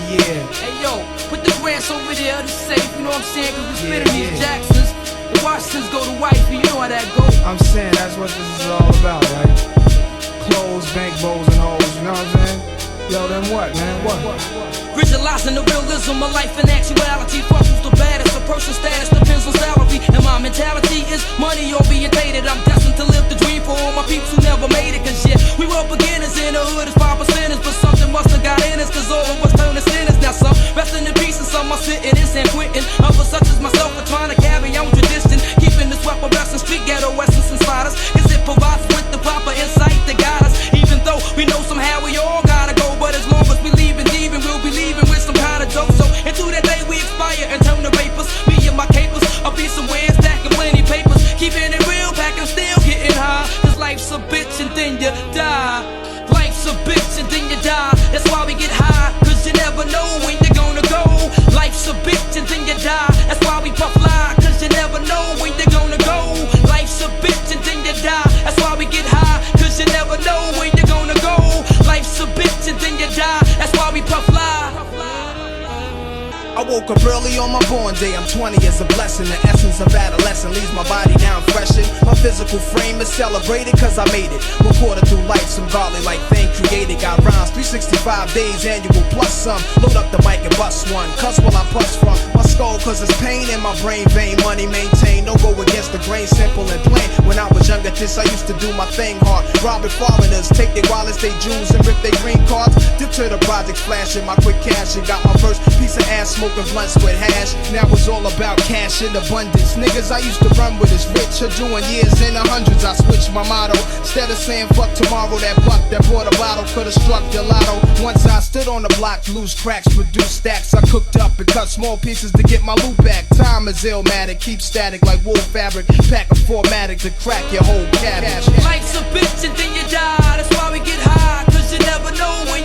yeah. Hey yo, put the grants over there, the safe, you know what I'm saying? Cause we spitting these Jacksons. The Washingtons go to wifey, you know how that go. I'm saying that's what this is all about, right? Clothes, bank bowls, and hoes, you know what I'm saying? Yo, then what, man? What? Visualizing the realism of life and actuality. Fuck who's the baddest, a person's status depends on salary. And my mentality is money orientated. I'm destined to live the dream for all my peeps who never made it. Cause yeah, we were beginners in the hood as 5%ers, but something must have got in us, cause all of us turned to sinners. Now some resting in peace and some are sitting in San Quentin. Others such as myself are trying to carry on tradition, keeping this weapon blessing street ghetto essence inside us. Cause it provides with the proper insight to guide us. Even though we know somehow we all gotta go, but as long as we leaving, we'll be leaving with some kind of dope. So into that day we expire and turn to vapors. Me and my capers, I'll be somewhere stacking plenty papers, keeping it real, packing still getting high. Cause life's a bitch and then you die. Life's a bitch and then you die. That's why we get high, cause you never know when you're gonna go. Life's a bitch and then you die. That's why we puff fly, cause you never know when you're gonna go. Life's a bitch and then you die. That's why we get high, cause you never know when you're gonna go. Life's a bitch and then you die. That's why we puff fly. I woke up early on my born day. I'm 20 is a blessing. The essence of adolescence leaves my body now freshened. My physical frame is celebrated cause I made it. One quarter through life, some godly like thing created. Got rhymes 365 days annual plus some. Load up the mic and bust one. Cuss while I bust from my skull cause it's pain in my brain vein. Money maintained, don't go against the grain, simple and plain. When I was younger, this I used to do my thing hard. Robbing foreigners, take their wallets, they jewels, and rip their green cards. Dip to the projects, flashing my quick cash and got my first piece of ass smoking blunts with hash. Now it's all about cash in abundance. Niggas I used to run with is rich, are doing years in the hundreds. I switched my motto. Instead of saying fuck tomorrow, that buck that bought a bottle could've struck the lotto. Once I stood on the block, loose cracks, produced stacks. I cooked up and cut small pieces to get my loot back. Time is illmatic, keep static like wool fabric. Pack a formatic to crack your whole cabbage. Life's a bitch and then you die. That's why we get high, cause you never know when